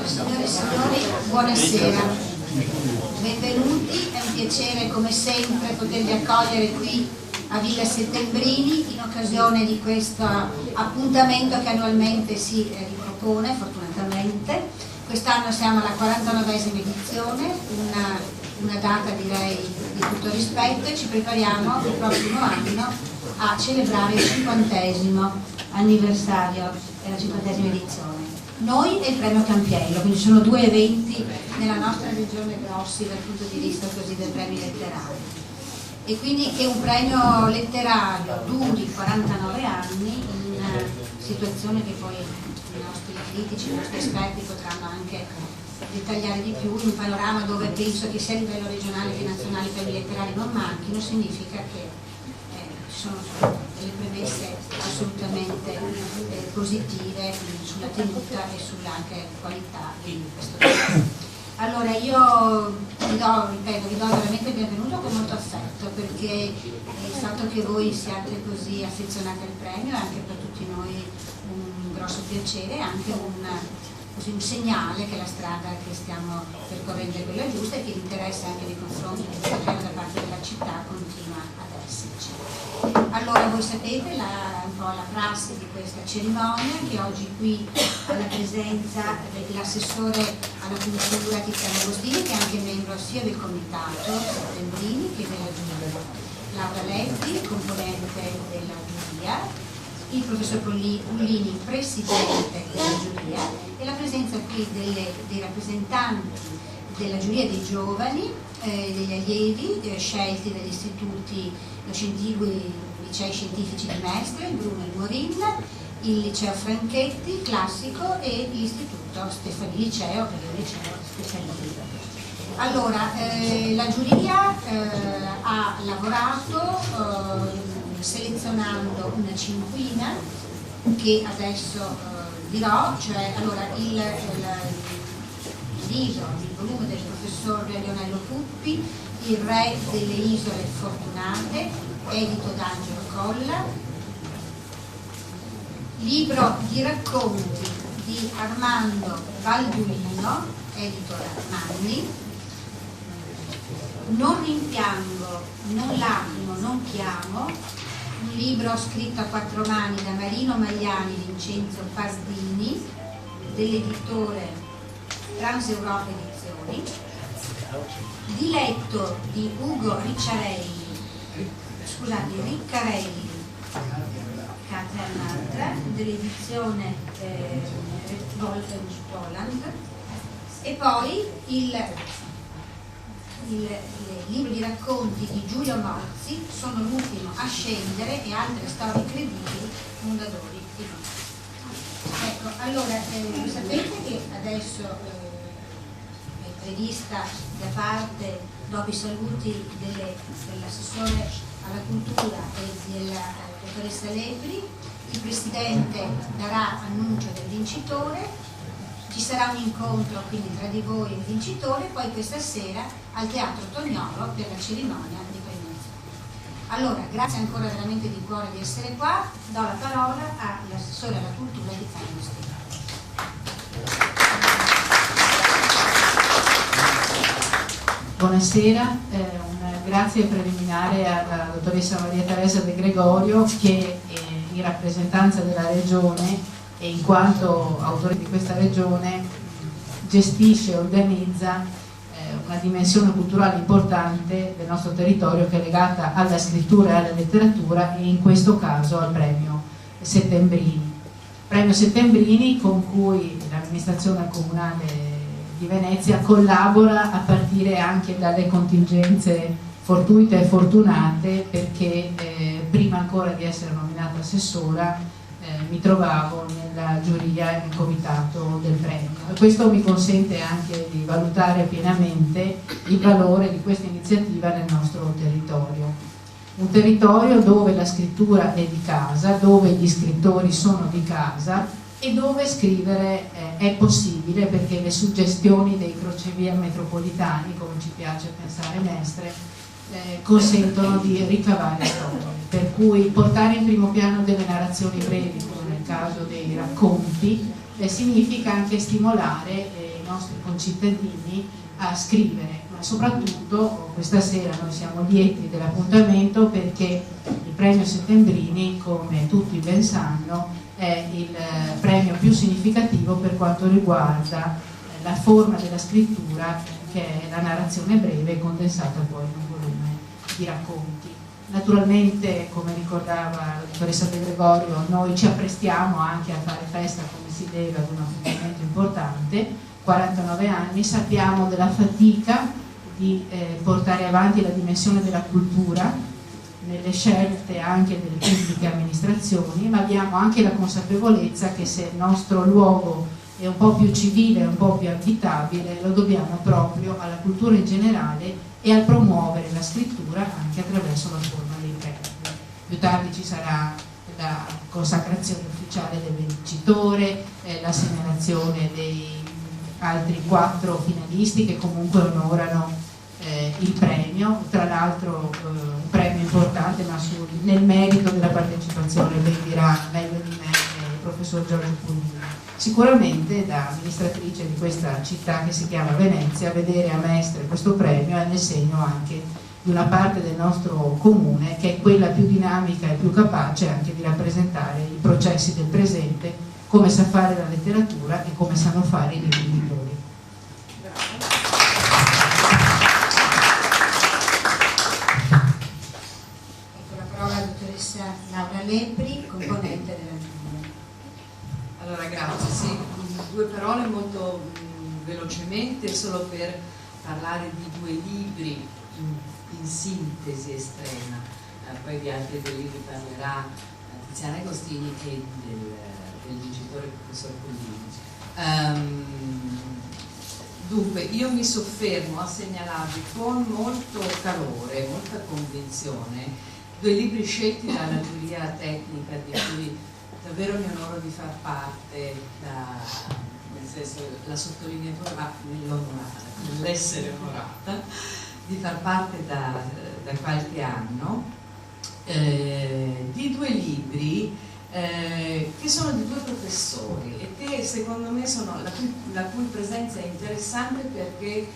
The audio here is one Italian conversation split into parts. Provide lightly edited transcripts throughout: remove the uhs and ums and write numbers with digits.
Signore e signori, buonasera, benvenuti, è un piacere come sempre potervi accogliere qui a Villa Settembrini in occasione di questo appuntamento che annualmente si ripropone, fortunatamente. Quest'anno siamo alla 49esima edizione, una data direi di tutto rispetto, e ci prepariamo il prossimo anno a celebrare il 50° anniversario della 50esima edizione. Noi e il premio Campiello, quindi sono due eventi nella nostra regione grossi dal punto di vista così dei premi letterari. E quindi che un premio letterario duri 49 anni in una situazione che poi i nostri critici, i nostri esperti potranno anche dettagliare di più, in un panorama dove penso che sia a livello regionale che nazionale i premi letterari non manchino, significa che ci sono delle premesse assolutamente positive sulla tenuta e sulla anche qualità di questo premio. Allora io vi do veramente il benvenuto con molto affetto, perché il fatto che voi siate così affezionati al premio è anche per tutti noi un grosso piacere, anche un segnale che la strada che stiamo percorrendo è quella giusta e che l'interesse anche nei confronti del premio da parte della città continua ad esserci. Allora voi sapete un po' la prassi di questa cerimonia, che oggi qui alla presenza dell'assessore alla cultura Tiziana Agostini, che è anche membro sia del comitato Settembrini che della giuria, Laura Letti, componente della giuria, il professor Pullini, presidente della giuria, e la presenza qui dei rappresentanti della giuria dei giovani, degli allievi scelti dagli istituti scientifici, licei scientifici di Mestre, il Bruno e il Morin, il liceo Franchetti classico e l'istituto Stefani Liceo, che è un liceo specializzato. Allora, la giuria ha lavorato selezionando una cinquina che adesso dirò, cioè allora il libro, il volume del professor Leonello Puppi, Il re delle isole fortunate, edito da Angelo Colla, libro di racconti di Armando Balduino, edito da Manni, Non rimpiango, non lacrimo, non chiamo, un libro scritto a 4 mani da Marino Magliani e Vincenzo Pasdini, dell'editore Transeuropa Edizioni, Diletto di Ugo Riccarelli, Caternaltra, dell'edizione Wolfenstoland, e poi il libro di racconti di Giulio Mozzi, Sono l'ultimo a scendere e altre storie credibili, Mondadori di Mozzi. Ecco, allora, sapete che adesso è prevista da parte, dopo i saluti dell'assessore alla cultura e della dottoressa Lepri, il presidente darà annuncio del vincitore. Ci sarà un incontro quindi tra di voi e il vincitore, poi questa sera al Teatro Tognolo per la cerimonia di premiazione. Allora, grazie ancora veramente di cuore di essere qua, do la parola all'assessore alla cultura di Tiziana Agostini. Buonasera, un grazie preliminare alla dottoressa Maria Teresa De Gregorio, che in rappresentanza della Regione e in quanto autore di questa regione gestisce e organizza una dimensione culturale importante del nostro territorio, che è legata alla scrittura e alla letteratura, e in questo caso al premio Settembrini. Premio Settembrini con cui l'amministrazione comunale di Venezia collabora a partire anche dalle contingenze fortuite e fortunate, perché prima ancora di essere nominata assessora mi trovavo nella giuria e nel comitato del premio, e questo mi consente anche di valutare pienamente il valore di questa iniziativa nel nostro territorio. Un territorio dove la scrittura è di casa, dove gli scrittori sono di casa e dove scrivere è possibile, perché le suggestioni dei crocevia metropolitani, come ci piace pensare Mestre, consentono di ricavare storie, per cui portare in primo piano delle narrazioni brevi, come nel caso dei racconti, significa anche stimolare i nostri concittadini a scrivere, ma soprattutto questa sera noi siamo lieti dell'appuntamento perché il premio Settembrini, come tutti ben sanno, è il premio più significativo per quanto riguarda la forma della scrittura, che è la narrazione breve condensata poi in un volume di racconti. Naturalmente, come ricordava la dottoressa De Gregorio, noi ci apprestiamo anche a fare festa come si deve ad un appuntamento importante, 49 anni, sappiamo della fatica di portare avanti la dimensione della cultura nelle scelte anche delle pubbliche amministrazioni, ma abbiamo anche la consapevolezza che se il nostro luogo è un po' più civile, un po' più abitabile, lo dobbiamo proprio alla cultura in generale e al promuovere la scrittura anche attraverso la forma dei premi. Più tardi ci sarà la consacrazione ufficiale del vincitore, la segnalazione dei altri 4 finalisti che comunque onorano il premio, tra l'altro un premio importante, ma nel merito della partecipazione ben dirà meglio di me il professor Giorgio Puglini. Sicuramente da amministratrice di questa città che si chiama Venezia, vedere a Mestre questo premio è nel segno anche di una parte del nostro comune che è quella più dinamica e più capace anche di rappresentare i processi del presente, come sa fare la letteratura e come sanno fare i libri editori. Ecco la parola alla dottoressa Laura Lepri, componente della giuria. Allora, grazie. Sì, 2 parole molto velocemente, solo per parlare di 2 libri in sintesi estrema, poi di altri 2 libri parlerà Tiziana Agostini e del vincitore professor Puglini. Dunque, io mi soffermo a segnalarvi con molto calore, molta convinzione, 2 libri scelti dalla giuria tecnica di cui davvero mi onoro di far parte, nel senso la sottolineatura, ma nell'onorata, nell'essere onorata, di far parte da qualche anno, di 2 libri che sono di 2 professori e che secondo me sono la cui presenza è interessante perché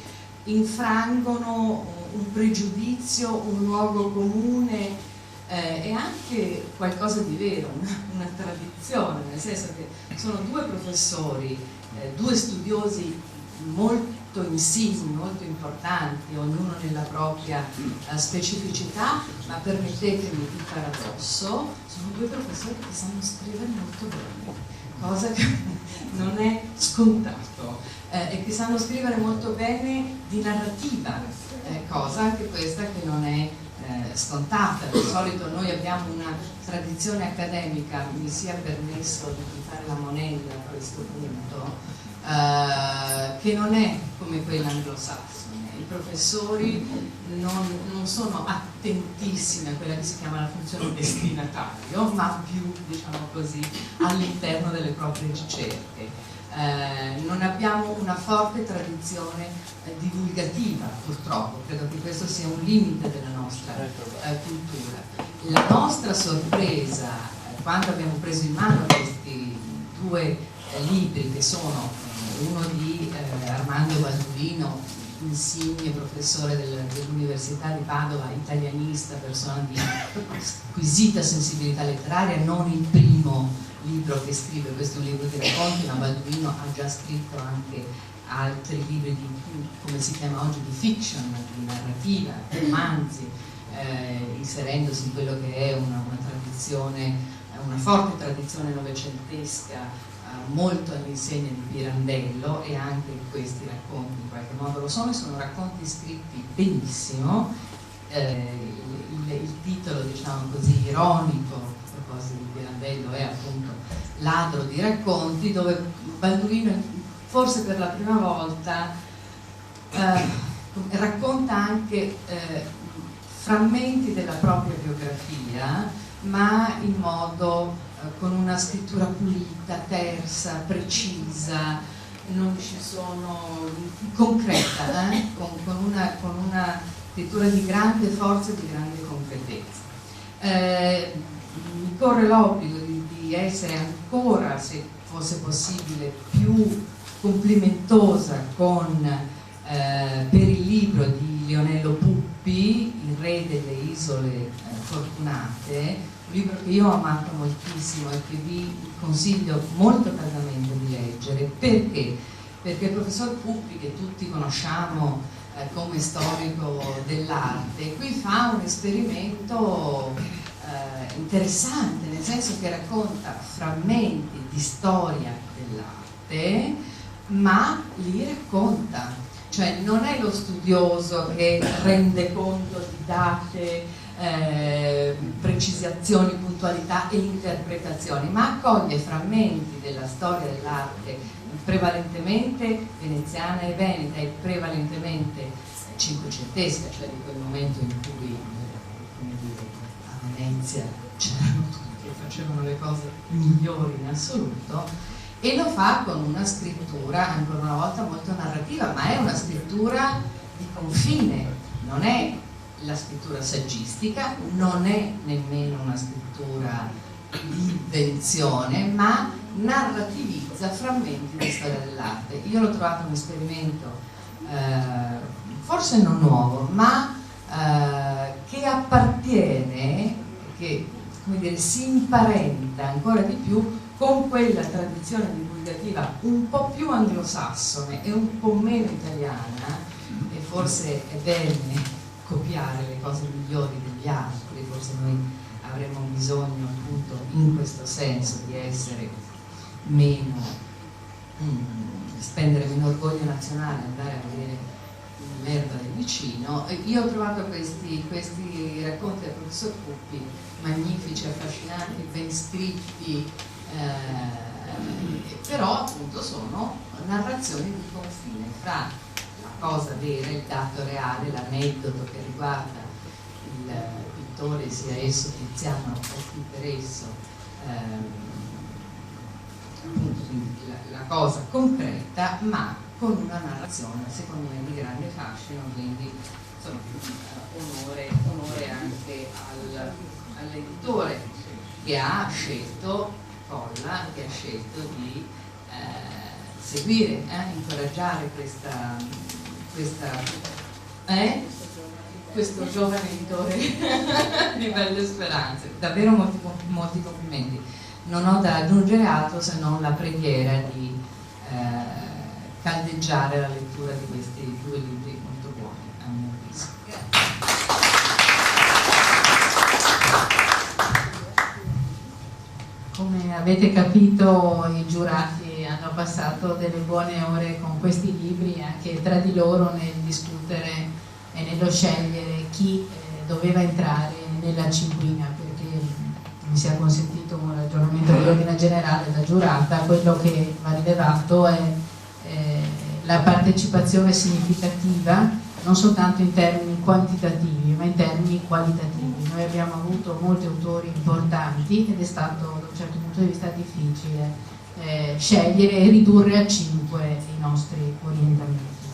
infrangono un pregiudizio, un luogo comune e anche qualcosa di vero, una tradizione, nel senso che sono 2 professori, 2 studiosi molto insigni, molto importanti, ognuno nella propria specificità, ma permettetemi il paradosso, sono 2 professori che sanno scrivere molto bene, cosa che non è scontato, e che sanno scrivere molto bene di narrativa, cosa anche questa che non è scontata. Di solito noi abbiamo una tradizione accademica, mi sia permesso di fare la monella a questo punto, che non è come quella anglosassone. I professori non sono attentissimi a quella che si chiama la funzione destinatario, ma più, diciamo così, all'interno delle proprie ricerche. Non abbiamo una forte tradizione divulgativa, purtroppo, credo che questo sia un limite della nostra cultura. La nostra sorpresa quando abbiamo preso in mano questi 2 libri, che sono uno di Armando Baldurino, insigne professore dell'Università di Padova, italianista, persona di squisita sensibilità letteraria, non il primo libro che scrive, questo è un libro di racconti, ma Baldurino ha già scritto anche altri libri di, come si chiama oggi, di fiction, di narrativa, romanzi, inserendosi in quello che è una tradizione, una forte tradizione novecentesca, molto all'insegna di Pirandello, e anche questi racconti in qualche modo lo sono, e sono racconti scritti benissimo. Il titolo, diciamo così, ironico a proposito di Pirandello è appunto Ladro di racconti, dove Baldurino forse per la prima volta racconta anche frammenti della propria biografia, ma in modo con una scrittura pulita, tersa, precisa, non ci sono, concreta, con una scrittura di grande forza e di grande concretezza. Mi corre l'obbligo di essere ancora, se fosse possibile, più complimentosa per il libro di Lionello Puppi, Il re delle isole fortunate, un libro che io ho amato moltissimo e che vi consiglio molto caldamente di leggere. Perché? Perché il professor Puppi, che tutti conosciamo come storico dell'arte, qui fa un esperimento interessante, nel senso che racconta frammenti di storia dell'arte, ma li racconta, cioè non è lo studioso che rende conto di date, precisazioni, puntualità e interpretazioni, ma accoglie frammenti della storia dell'arte prevalentemente veneziana e veneta e prevalentemente cinquecentesca, cioè di quel momento in cui, come dire, a Venezia c'erano tutti che facevano le cose migliori in assoluto, e lo fa con una scrittura ancora una volta molto narrativa, ma è una scrittura di confine, non è la scrittura saggistica, non è nemmeno una scrittura di invenzione, ma narrativizza frammenti di storia dell'arte. Io l'ho trovato un esperimento forse non nuovo, ma che appartiene, che, come dire, si imparenta ancora di più con quella tradizione divulgativa un po' più anglosassone e un po' meno italiana, e forse è bene copiare le cose migliori degli altri, forse noi avremo bisogno appunto in questo senso di essere meno, spendere meno orgoglio nazionale, andare a vedere l'erba del vicino. Io ho trovato questi racconti del professor Puppi magnifici, affascinanti, ben scritti, però appunto sono narrazioni di confine fra la cosa vera, il dato reale, l'aneddoto che riguarda il pittore, sia esso Tiziano o chi per esso, la cosa concreta, ma con una narrazione secondo me di grande fascino, quindi insomma, onore anche all'editore che ha scelto, Colla, che ha scelto di seguire, incoraggiare questo giovane editore di belle speranze. Davvero molti complimenti. Non ho da aggiungere altro se non la preghiera di caldeggiare la lettura di questi due libri molto buoni, a mio avviso. Come avete capito, i giurati hanno passato delle buone ore con questi libri, anche tra di loro, nel discutere e nello scegliere chi doveva entrare nella cinquina, perché mi sia consentito un ragionamento di ordine generale da giurata. Quello che va rilevato è la partecipazione significativa, non soltanto in termini quantitativi ma in termini qualitativi. Noi abbiamo avuto molti autori importanti ed è stato da un certo punto di vista difficile scegliere e ridurre a 5 i nostri orientamenti.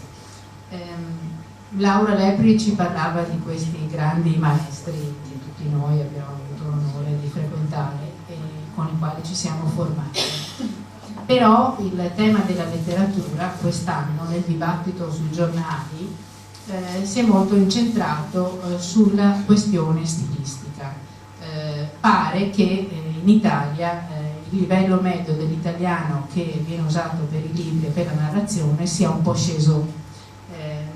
Laura Lepri ci parlava di questi grandi maestri che tutti noi abbiamo avuto l'onore di frequentare e con i quali ci siamo formati. Però il tema della letteratura quest'anno nel dibattito sui giornali si è molto incentrato sulla questione stilistica. Pare che in Italia il livello medio dell'italiano che viene usato per i libri e per la narrazione sia un po' sceso.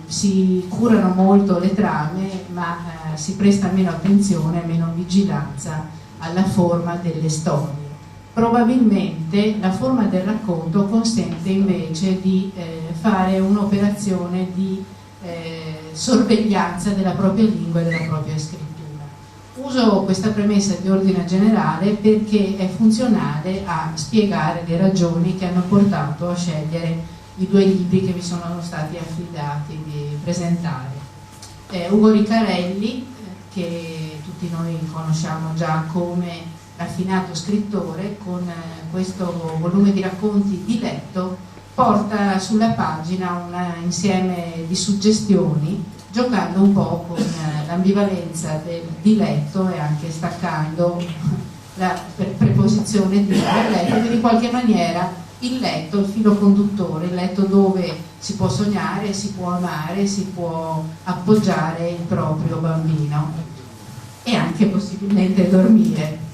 Si curano molto le trame, ma si presta meno attenzione e meno vigilanza alla forma delle storie. Probabilmente la forma del racconto consente invece di fare un'operazione di sorveglianza della propria lingua e della propria scrittura. Uso questa premessa di ordine generale perché è funzionale a spiegare le ragioni che hanno portato a scegliere i due libri che vi sono stati affidati di presentare. Ugo Riccarelli, che tutti noi conosciamo già come raffinato scrittore, con questo volume di racconti Diletto porta sulla pagina un insieme di suggestioni, giocando un po' con l'ambivalenza del diletto e anche staccando la prepotenza disposizione di letto, che in qualche maniera il letto, il filo conduttore, il letto dove si può sognare, si può amare, si può appoggiare il proprio bambino e anche possibilmente dormire.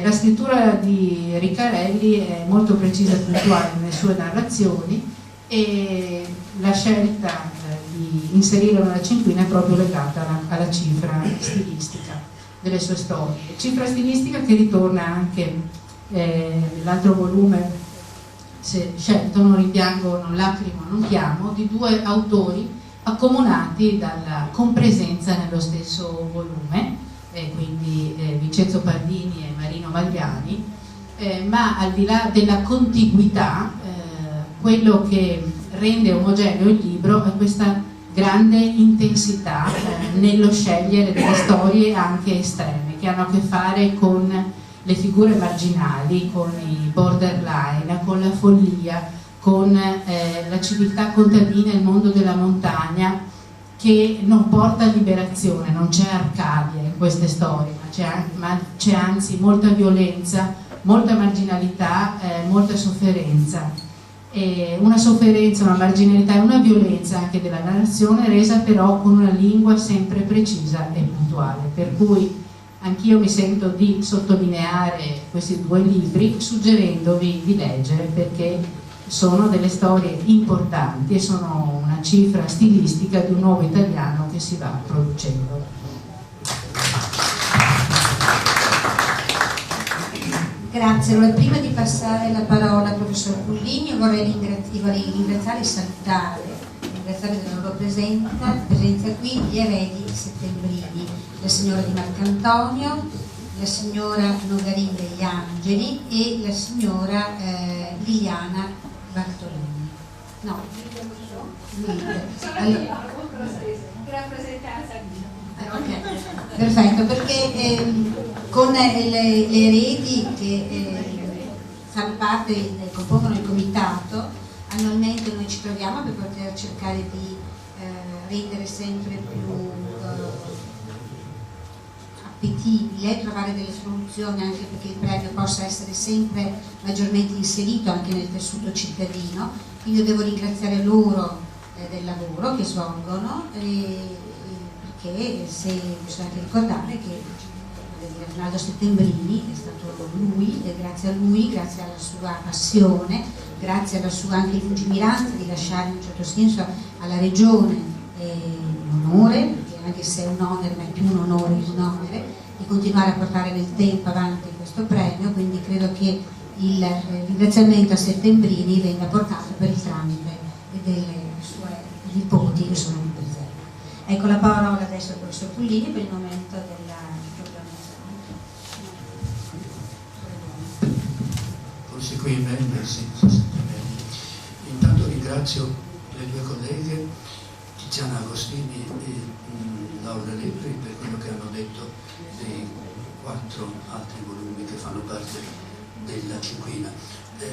La scrittura di Riccarelli è molto precisa e puntuale nelle sue narrazioni e la scelta di inserirlo nella cinquina è proprio legata alla cifra stilistica delle sue storie. Cifra stilistica che ritorna anche nell'altro volume, se scelto, Non rimpiango, non lacrimo, non chiamo, di due autori accomunati dalla compresenza nello stesso volume, quindi Vincenzo Pardini e Marino Magliani, ma al di là della contiguità, quello che rende omogeneo il libro è questa grande intensità nello scegliere delle storie anche estreme, che hanno a che fare con le figure marginali, con i borderline, con la follia, con la civiltà contadina e il mondo della montagna, che non porta a liberazione, non c'è Arcadia in queste storie, ma c'è anzi molta violenza, molta marginalità, molta sofferenza. Una sofferenza, una marginalità e una violenza anche della narrazione, resa però con una lingua sempre precisa e puntuale, per cui anch'io mi sento di sottolineare questi due libri suggerendovi di leggere, perché sono delle storie importanti e sono una cifra stilistica di un nuovo italiano che si va producendo. Grazie. Allora, prima di passare la parola al professor Pullini, vorrei ringraziare e salutare, ringraziare della loro presenza qui gli eredi settembrini, la signora Di Marcantonio, la signora Nogarin degli Angeli e la signora Liliana Bartolini. No, allora, ok, perfetto, perché con le eredi che fanno parte, compongono il comitato, annualmente noi ci troviamo per poter cercare di rendere sempre più appetibile, trovare delle soluzioni anche perché il premio possa essere sempre maggiormente inserito anche nel tessuto cittadino. Quindi io devo ringraziare loro del lavoro che svolgono, perché bisogna anche ricordare che Arnaldo Settembrini è stato lui, e grazie a lui, grazie alla sua passione, grazie alla sua anche lungimiranza di lasciare in un certo senso alla regione un onore, perché anche se è un onere, ma è più un onore che un onere, di continuare a portare nel tempo avanti questo premio. Quindi credo che il ringraziamento a Settembrini venga portato per il tramite delle sue nipoti che sono qui presenti. Ecco la parola adesso al professor Pullini per il momento della forse qui in mente, sì, intanto ringrazio le due colleghe Tiziana Agostini e Laura Lepri per quello che hanno detto dei 4 altri volumi che fanno parte della cinquina.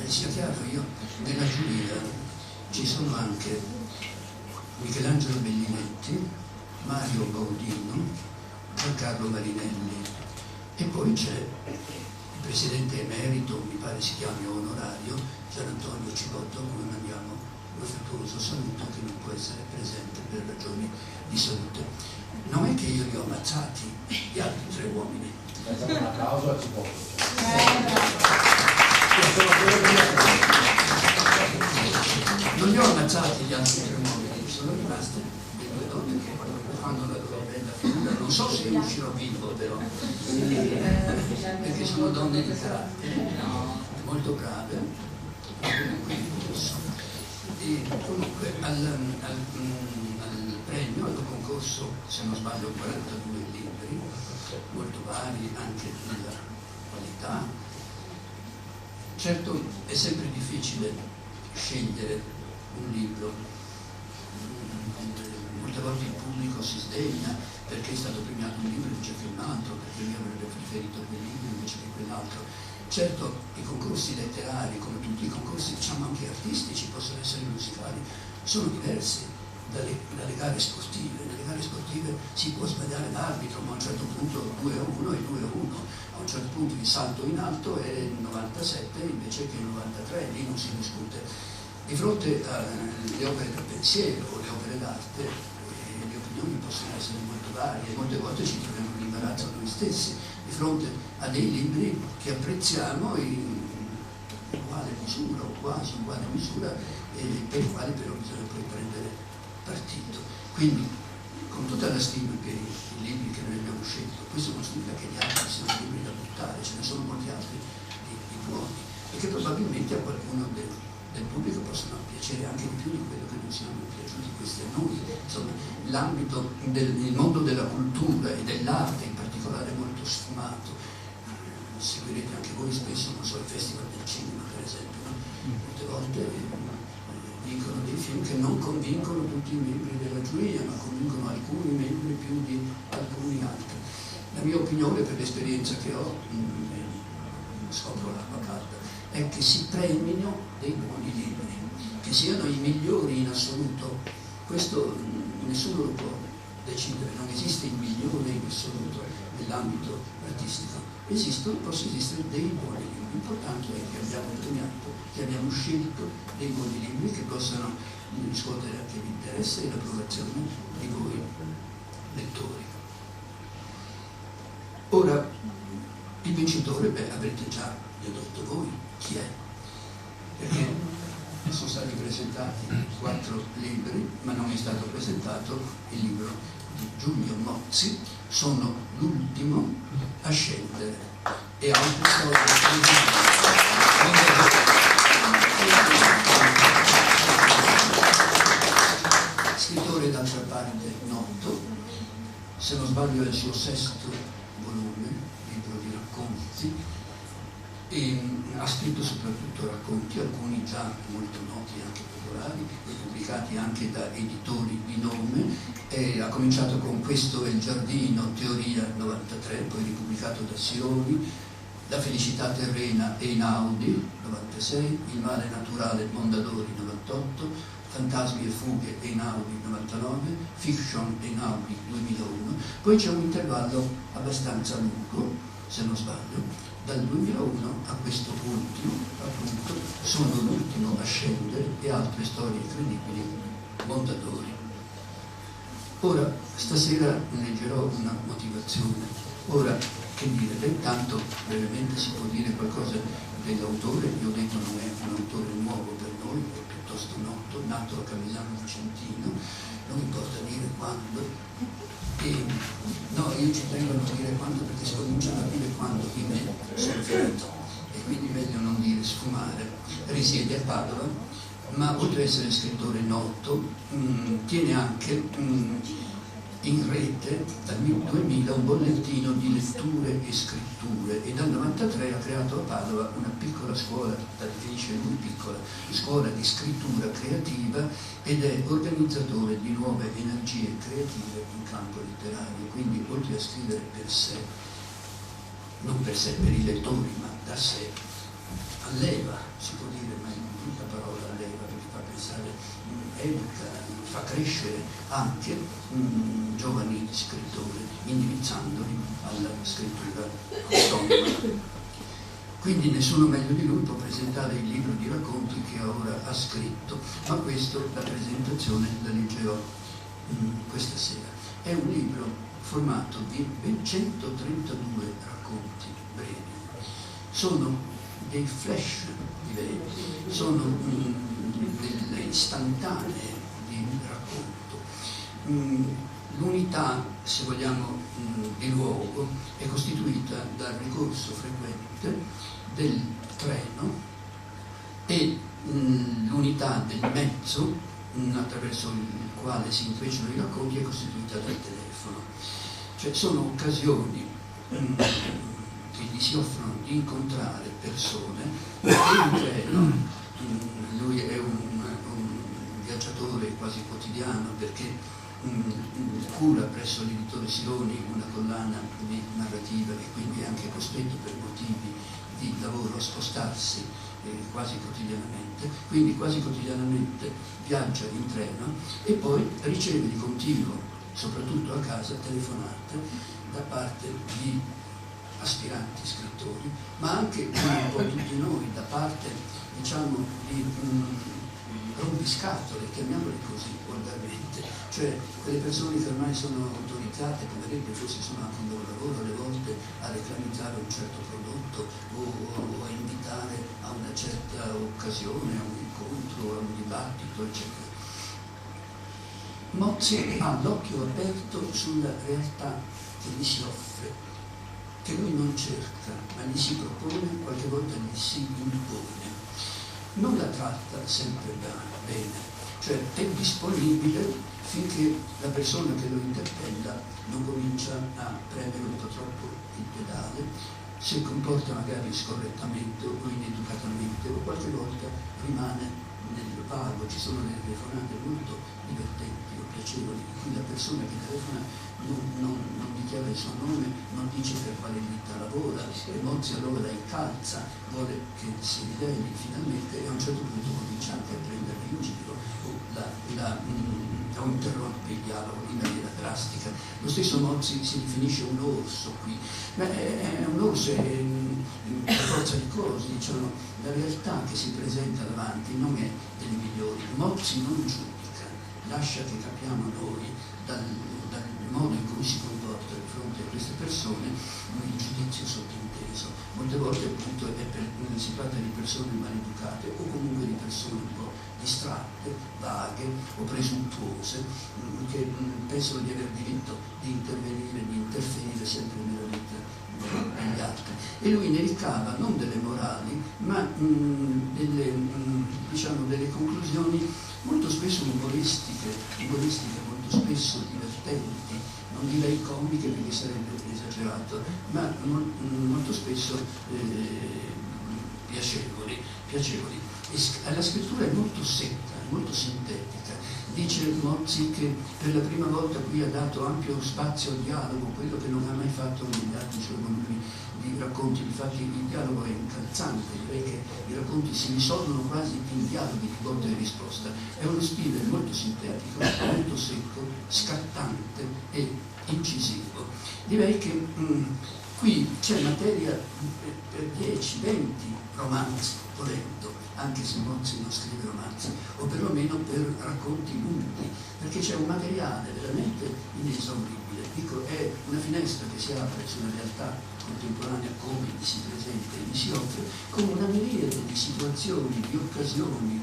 Sia chiaro, io nella giuria ci sono anche Michelangelo Bellinetti, Mario Baudino, Giancarlo Marinelli e poi c'è il presidente emerito, mi pare si chiami onorario, Gian Antonio Cibotto, a cui mandiamo un affettuoso saluto, che non può essere presente per ragioni di salute. Non è che io li ho ammazzati gli altri 3 uomini. Facciamo un applauso a Cibotto. Non li ho ammazzati gli altri 3 uomini, sono rimaste le 2 donne che fanno la loro bella figura. Non so se uscirò vivo però, perché sono donne di carattere, molto brave, e comunque al premio, al concorso, se non sbaglio, 42 libri, molto vari anche nella qualità. Certo è sempre difficile scegliere un libro, molte volte il pubblico si sdegna perché è stato premiato un libro invece che un altro, perché lui avrebbe preferito quel libro invece che quell'altro. Certo, i concorsi letterari, come tutti i concorsi diciamo anche artistici, possono essere musicali, sono diversi dalle gare sportive. Nelle gare sportive si può sbagliare l'arbitro, ma a un certo punto 2-1 e 2-1, a un certo punto il salto in alto è 97 invece che 93, lì non si discute. Di fronte alle opere del pensiero o le opere d'arte, le opinioni possono essere molto varie, e molte volte ci troviamo in imbarazzo noi stessi di fronte a dei libri che apprezziamo in uguale misura o quasi uguale misura, e per i quali però bisogna poi prendere partito. Quindi, con tutta la stima per i libri che noi abbiamo scelto, questo non significa che gli altri siano libri da buttare, ce ne sono molti altri di buoni, e che probabilmente a qualcuno del pubblico possono piacere anche di più di quello che non siamo piaciuti questi a noi. Insomma, l'ambito il mondo della cultura e dell'arte in particolare è molto sfumato. Seguirete anche voi spesso, non so, i festival del cinema per esempio, no? Molte volte vincono dei film che non convincono tutti i membri della giuria, ma convincono alcuni membri più di alcuni altri. La mia opinione, per l'esperienza che ho, scopro l'acqua calda, è che si premino dei buoni libri, che siano i migliori in assoluto. Questo nessuno lo può decidere, non esiste il migliore in assoluto nell'ambito artistico. Possono esistere dei buoni libri. L'importante è che abbiamo premiato, che abbiamo scelto dei buoni libri che possano riscuotere anche l'interesse e l'approvazione di voi lettori. Ora, il vincitore, avrete già dedotto voi chi è, perché sono stati presentati 4 libri, ma non è stato presentato il libro di Giulio Mozzi, Sono l'ultimo a scendere, e altre storie. Scrittore d'altra parte noto, se non sbaglio è il suo 6º volume, libro di racconti, e ha scritto soprattutto racconti, alcuni già molto noti, anche popolari, e pubblicati anche da editori di nome. Ha cominciato con Questo è il giardino, Teoria 93, poi ripubblicato da Sironi, La felicità terrena e Einaudi 96, Il male naturale, Mondadori 98, Fantasmi e fughe, Einaudi 99, Fiction, Einaudi 2001. Poi c'è un intervallo abbastanza lungo, se non sbaglio, dal 2001 a questo ultimo, appunto, Sono l'ultimo a scendere e altre storie incredibili, Mondadori. Ora, stasera leggerò una motivazione. Ora, che dire, intanto brevemente si può dire qualcosa dell'autore. Io ho detto non è un autore nuovo per noi, è piuttosto noto, nato a Camigliano Vicentino, non importa dire quando. No, io ci tengo a non dire quando, perché si cominciano a dire quando di me sono finito, e quindi meglio non dire, sfumare. Risiede a Padova, ma oltre ad essere scrittore noto, tiene anche in rete dal 2000 un bollettino di letture e scritture, e dal 93 ha creato a Padova una piccola scuola, da definisce lui piccola, scuola di scrittura creativa, ed è organizzatore di nuove energie creative in campo letterario. Quindi oltre a scrivere per sé, non per sé, per i lettori, ma da sé, alleva, si può dire, ma in tutta parola alleva, perché fa pensare, educa, fa crescere anche giovani scrittori, indirizzandoli alla scrittura autonoma. Quindi nessuno meglio di lui può presentare il libro di racconti che ora ha scritto, ma questo, la presentazione la leggerò questa sera. È un libro formato di ben 132 racconti brevi. Sono dei flash di brevi, sono delle istantanee di racconto. L'unità, se vogliamo, di luogo è costituita dal ricorso frequente del treno, e l'unità del mezzo attraverso il quale si intrecciano i racconti è costituita dal telefono. Cioè sono occasioni che gli si offrono di incontrare persone, e in treno, lui è un viaggiatore quasi quotidiano, perché cura presso l'editore Sironi una collana di narrativa, e quindi è anche costretto per motivi di lavoro a spostarsi quasi quotidianamente, quindi quasi quotidianamente viaggia in treno e poi riceve di continuo, soprattutto a casa, telefonate da parte di aspiranti scrittori, ma anche un po' tutti noi, da parte, diciamo, di rompiscatole, chiamiamole così volgarmente, cioè quelle persone che ormai sono autorizzate, poveretti, forse sono anche un loro lavoro alle volte, a reclamizzare un certo prodotto o a invitare a una certa occasione, a un incontro, a un dibattito, eccetera. Mozzi ha l'occhio aperto sulla realtà che gli si offre, che lui non cerca, ma gli si propone, qualche volta gli si impone. Non la tratta sempre bene, cioè è disponibile finché la persona che lo interpella non comincia a premere un po' troppo il pedale, si comporta magari scorrettamente o ineducatamente o qualche volta rimane nel vago. Ci sono delle telefonate molto divertenti o piacevoli in cui la persona che telefona non dichiara il suo nome, non dice per quale ditta lavora, e Mozzi allora la incalza, vuole che si riveli finalmente e a un certo punto comincia anche a prenderla in giro o interrompe il dialogo in maniera drastica. Lo stesso Mozzi si definisce un orso qui, ma è un orso per forza di cose, diciamo, la realtà che si presenta davanti non è delle migliori. Mozzi non giudica, lascia che capiamo noi dal modo in cui si comporta di fronte a queste persone il giudizio sottinteso. Molte volte appunto si tratta di persone maleducate o comunque di persone un po' distratte, vaghe o presuntuose, che pensano di aver diritto di intervenire, di interferire sempre nella vita degli altri. E lui ne ricava non delle morali, ma delle conclusioni molto spesso umoristiche, molto spesso divertenti, non direi comiche perché sarebbe esagerato, ma molto spesso piacevoli. E la scrittura è molto secca, molto sintetica. Dice Mozzi che per la prima volta qui ha dato ampio spazio al dialogo, quello che non ha mai fatto negli altri suoi volumi di racconti. Infatti il dialogo è incalzante, direi che i racconti si risolvono quasi in dialoghi di botta e risposta. È uno stile molto sintetico, molto secco, scattante e incisivo. Direi che qui c'è materia per 10-20 romanzi, volendo, anche se Mozzi non scrive romanzi, o perlomeno per racconti lunghi, perché c'è un materiale veramente inesauribile. Dico, è una finestra che si apre sulla realtà contemporanea come gli si presenta e gli si offre, con una miriade di situazioni, di occasioni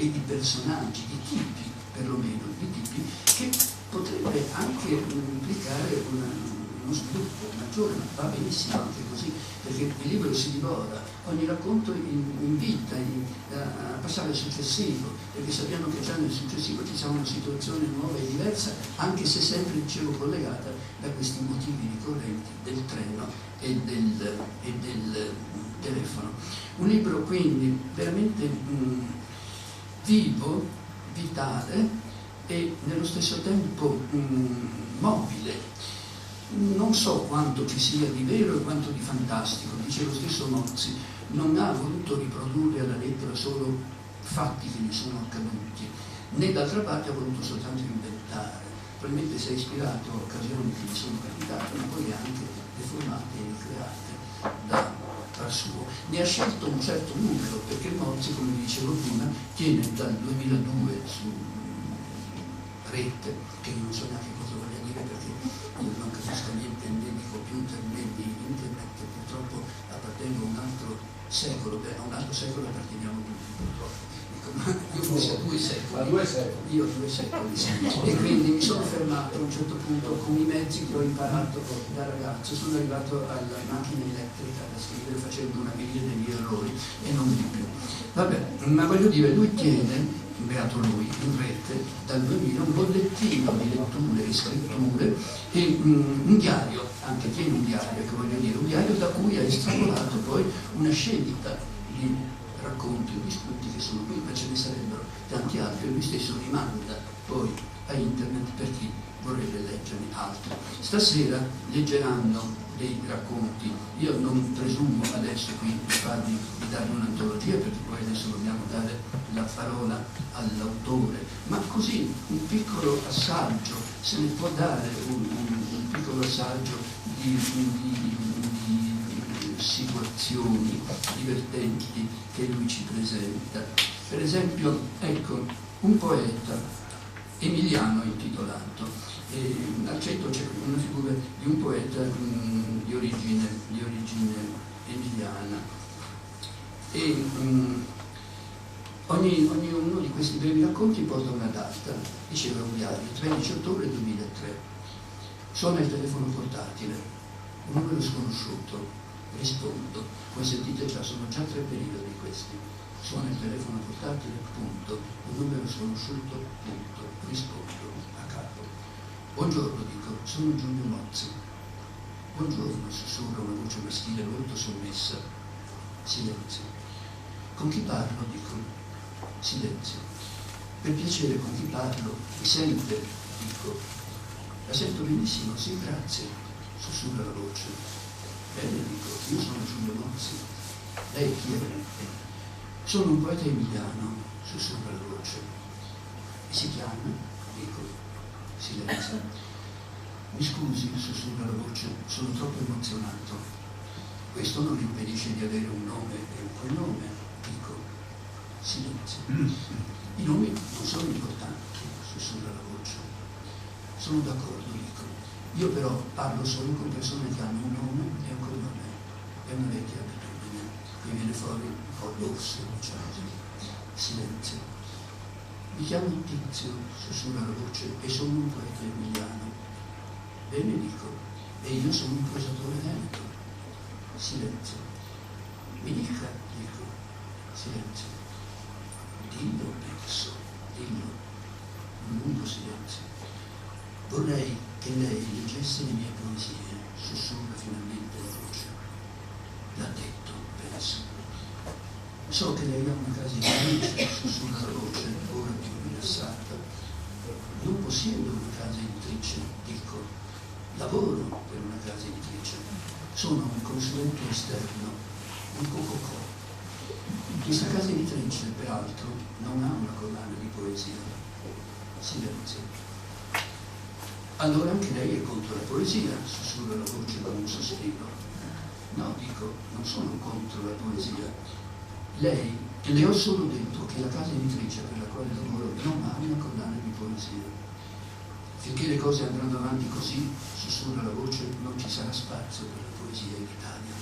e di personaggi, di tipi, perlomeno, di tipi, che potrebbe anche implicare uno sviluppo maggiore, ma va benissimo anche così, perché il libro si divora, ogni racconto invita a passare al successivo, perché sappiamo che già nel successivo ci sarà una situazione nuova e diversa, anche se sempre, dicevo, collegata da questi motivi ricorrenti del treno e del telefono. Un libro quindi veramente vivo, vitale e nello stesso tempo mobile. Non so quanto ci sia di vero e quanto di fantastico, dice lo stesso Mozzi, non ha voluto riprodurre alla lettera solo fatti che gli sono accaduti, né d'altra parte ha voluto soltanto inventare. Probabilmente si è ispirato a occasioni che gli sono capitate, ma poi anche deformate e ricreate da par suo. Ne ha scelto un certo numero, perché Mozzi, come dicevo prima, tiene dal 2002 su rete, che io non so neanche cosa voglia dire perché io non capisco niente né di computer né di internet, purtroppo appartengo a un altro secolo, a un altro secolo apparteniamo tutti purtroppo. Io forse a 2 secoli, io 2 secoli, e quindi mi sono fermato a un certo punto con i mezzi che ho imparato da ragazzo, sono arrivato alla macchina elettrica da scrivere facendo una miriade di errori e non di più. Vabbè, ma voglio dire, lui tiene, beato lui, in rete dal 2000 un bollettino di letture e scritture e un diario, anche tiene un diario, che voglio dire, un diario da cui ha estrapolato poi una scelta di racconti o di spunti che sono qui, ma ce ne sarebbero tanti altri, e lui stesso rimanda poi a internet per chi vorrebbe leggerne altri. Stasera leggeranno dei racconti. Io non presumo adesso qui di dare un'antologia, perché poi adesso dobbiamo dare la parola all'autore, ma così un piccolo assaggio, se ne può dare un piccolo assaggio di situazioni divertenti che lui ci presenta. Per esempio, ecco, un poeta emiliano intitolato, al centro c'è una figura di un poeta di origine emiliana, e ognuno di questi brevi racconti porta una data. Diceva Uliari, 13 ottobre 2003, suona il telefono portatile, un numero sconosciuto, rispondo, come sentite già sono già 3 periodi questi. Suona il telefono portatile, punto, un numero sconosciuto, punto, rispondo a capo. Buongiorno, dico, sono Giulio Mozzi. Buongiorno, sussurra una voce maschile molto sommessa. Silenzio. Con chi parlo, dico. Silenzio. Per piacere, con chi parlo? Mi sente, dico. La sento benissimo, sì, grazie, sussurra la voce. Bene, dico, io sono Giulio Mozzi. Lei chi è? Sono un poeta emiliano, sussurra la voce. E si chiama? Dico. Silenzio. Mi scusi, sussurra la voce, sono troppo emozionato. Questo non impedisce di avere un nome e un cognome, dico. Silenzio. I nomi non sono importanti, sussurra la voce. Sono d'accordo, dico. Io però parlo solo con persone che hanno un nome e un cognome. È una vecchia abitudine. Mi viene fuori un po' d'orso, diciamo. Silenzio. Mi chiamo Tizio, sussurra la voce, e sono un poeta emiliano. Bene, dico, e io sono un prosatore veneto. Silenzio. Mi dica, dico. Silenzio. Dillo, penso, dillo. Un lungo silenzio. Vorrei che lei leggesse le mie poesie, sussurra finalmente la voce. L'ha detto, penso. So che lei ha una casa editrice, sussurra la voce, ora più rilassata. Non possiedo una casa editrice, dico. Lavoro per una casa editrice. Sono un consulente esterno, un cococò. Questa casa editrice, peraltro, non ha una collana di poesia. Silenzio. Allora anche lei è contro la poesia, sussurra la voce con un sospiro. No, dico, non sono contro la poesia. Lei, le ho solo detto che la casa editrice per la quale lavoro non ha una collana di poesia. Finché le cose andranno avanti così, sussurra la voce, non ci sarà spazio per la poesia in Italia.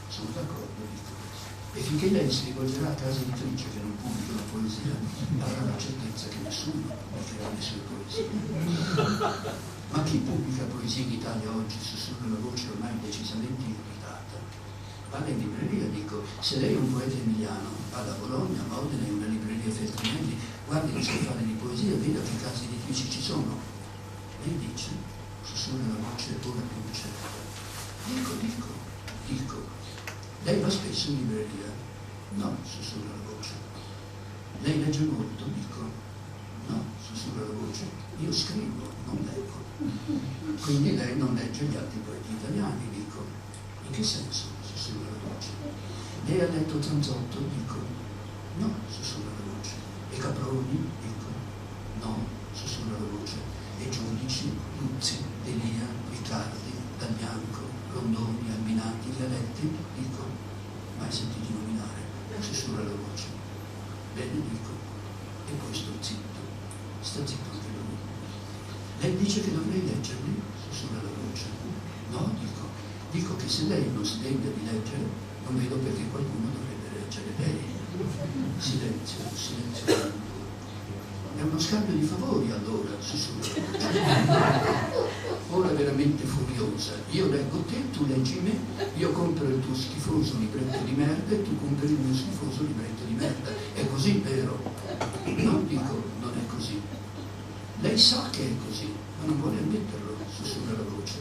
Sono d'accordo, dico. E finché lei si rivolgerà a casa editrice che non pubblica la poesia, avrà la certezza che nessuno pubblicherà le sue poesie. Ma chi pubblica poesie in Italia oggi, sussurra la voce ormai decisamente irritata. Vada in libreria, dico, se lei è un poeta emiliano, vada a Bologna, Modena, in una libreria Feltrinelli, guardi le scaffali di poesia e veda che case editrici ci sono. Lei dice, sussurra la voce ora più certa. Dico. Lei va spesso in libreria? No, sussurra la voce. Lei legge molto? Dico. No, sussurra la voce. Io scrivo, non leggo. Quindi lei non legge gli altri poeti italiani, dico. In che senso? Sussurra la voce. Lei ha letto Zanzotto? Dico. No, sussurra la voce. E Caproni? Dico. No, sussurra la voce. E Giudici, Luzzi, Delia, Riccardi, Dal Bianco, Rondoni, Albinati, Vialetti? Dico. Mai sentiti nominare? Sussurra la voce. Bene, dico. E poi sto zitto. Sta zitto anche lui. Lei dice che dovrei leggerli? Sussurra la voce. No, dico. Dico che se lei non si degna di leggere, non vedo perché qualcuno dovrebbe leggere lei. Silenzio. È uno scambio di favori allora, sussurra la voce. Ora veramente furiosa. Io leggo te, tu leggi me, io compro il tuo schifoso libretto di merda e tu compri il mio schifoso libretto di merda. È così, vero? No, dico, non è così. Lei sa che è così, ma non vuole ammetterlo, sussurra la voce,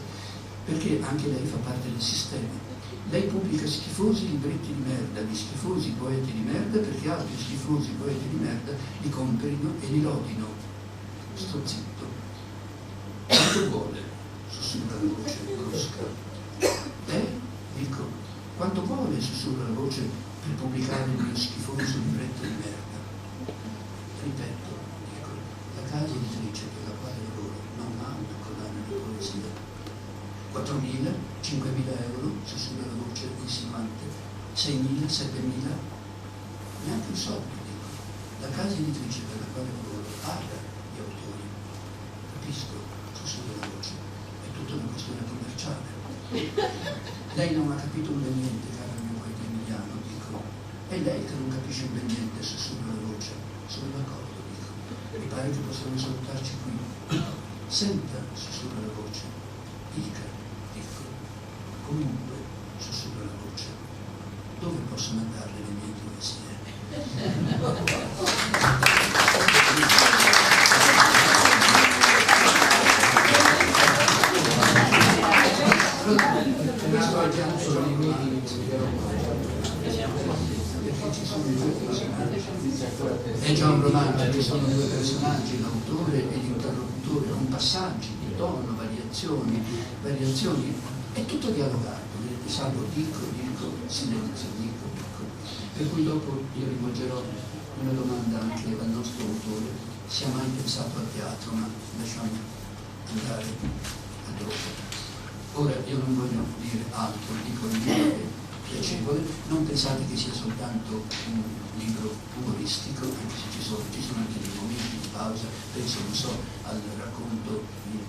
perché anche lei fa parte del sistema. Lei pubblica schifosi libretti di merda, di schifosi poeti di merda, perché altri schifosi poeti di merda li comprino e li lodino. Sto zitto. quanto vuole? Sussurra la voce brusca. Dico, quanto vuole? Sussurra la voce per pubblicare il mio schifoso libretto di merda. Ripeto, dico, la casa editrice per la quale lavoro non ha una collana di poesia. 4.000, 5.000 euro, sussurra la voce insinuante. 6.000, 7.000, neanche un soldo, dico. La casa editrice per la quale lavoro paga gli autori. Capisco, sussurra la voce, è tutta una questione commerciale. Lei non ha capito un bel niente, caro mio poeta Emiliano, dico. È lei che non capisce un bel niente, sussurra la voce. Sono d'accordo, dico. Mi pare che possiamo salutarci qui. Senta, sussurra la voce. Dica, dico. Comunque, sussurra la voce. Dove posso mandarle le mie poesie? Questo è già un solo limiti, perché ci sono due personaggi. È già un romanzo, ci sono due personaggi, l'autore e l'interlocutore, con passaggi di tono, variazioni, è tutto dialogato, vedete, salvo dico, silenzio, dico. Per cui dopo io rivolgerò una domanda anche al nostro autore, si è mai pensato al teatro, ma lasciamo andare a dopo. Ora io non voglio dire altro, dico niente piacevole, non pensate che sia soltanto un libro umoristico, anche se ci sono anche dei momenti di pausa, penso, non so, al racconto di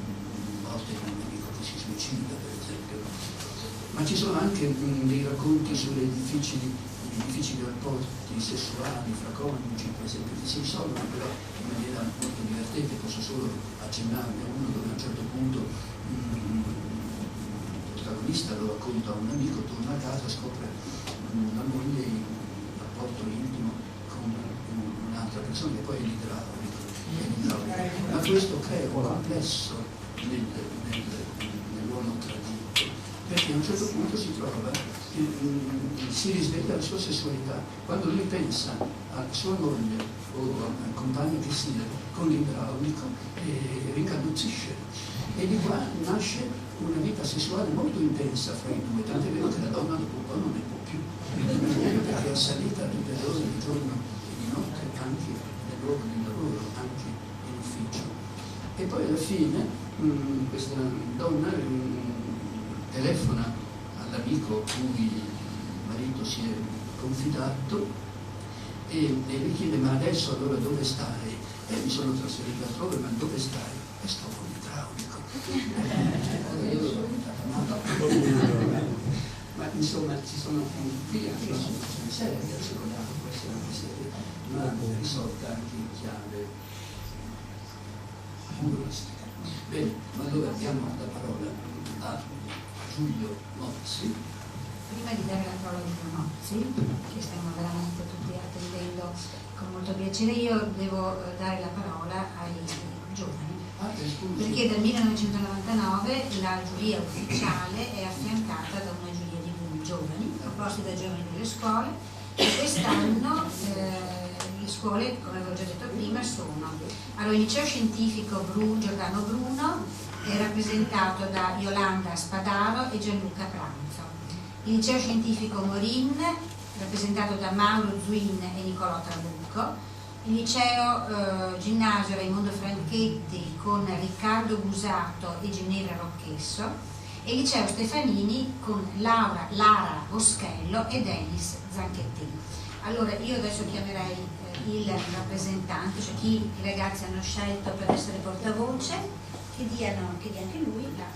morte di un amico che si suicida, per esempio, ma ci sono anche dei racconti sulle difficili rapporti sessuali fra coniugi, per esempio, che si risolvono però in maniera molto divertente. Posso solo accennarne uno dove a un certo punto il protagonista lo racconta a un amico, torna a casa, scopre la moglie in un rapporto intimo con un'altra persona che poi è l'idraulico. Ma questo crea un complesso nell'uomo tradito, perché a un certo punto si trova, si risveglia la sua sessualità. Quando lui pensa a sua moglie o al compagno che sia con l'idraulico, rincaduzzisce, e di qua nasce una vita sessuale molto intensa fra i due, tant'è vero che la donna dopo un po' non ne può più, perché è assalita tutte le ore di giorno e di notte, anche nel luogo del lavoro, anche in ufficio. E poi alla fine questa donna telefona all'amico cui il marito si è confidato e gli chiede: ma adesso allora dove stai? Mi sono trasferita altrove, ma dove stai? E sto con l'idraulico. Ma insomma ci sono qui anche una situazione seria, se vogliamo, può essere anche seria, ma risolta anche in chiave umoristica. Bene, ma allora diamo la parola a Giulio Mozzi. Prima di dare la parola a Giulio Mozzi, che stiamo veramente tutti attendendo con molto piacere, io devo dare la parola ai giovani, perché dal 1999 la giuria ufficiale è affiancata da una giuria di giovani, proposti da giovani delle scuole, e quest'anno le scuole, come avevo già detto prima, sono allora, il liceo scientifico Giordano Bruno, è rappresentato da Yolanda Spadaro e Gianluca Pranzo. Il liceo scientifico Morin, rappresentato da Mauro Zuin e Nicolò Trabucco. Il liceo ginnasio Raimondo Franchetti con Riccardo Busato e Ginevra Rocchesso. E il liceo Stefanini con Lara Boschello ed Elis Zanchetti. Allora io adesso chiamerei il rappresentante, cioè chi i ragazzi hanno scelto per essere portavoce, che dia anche lui la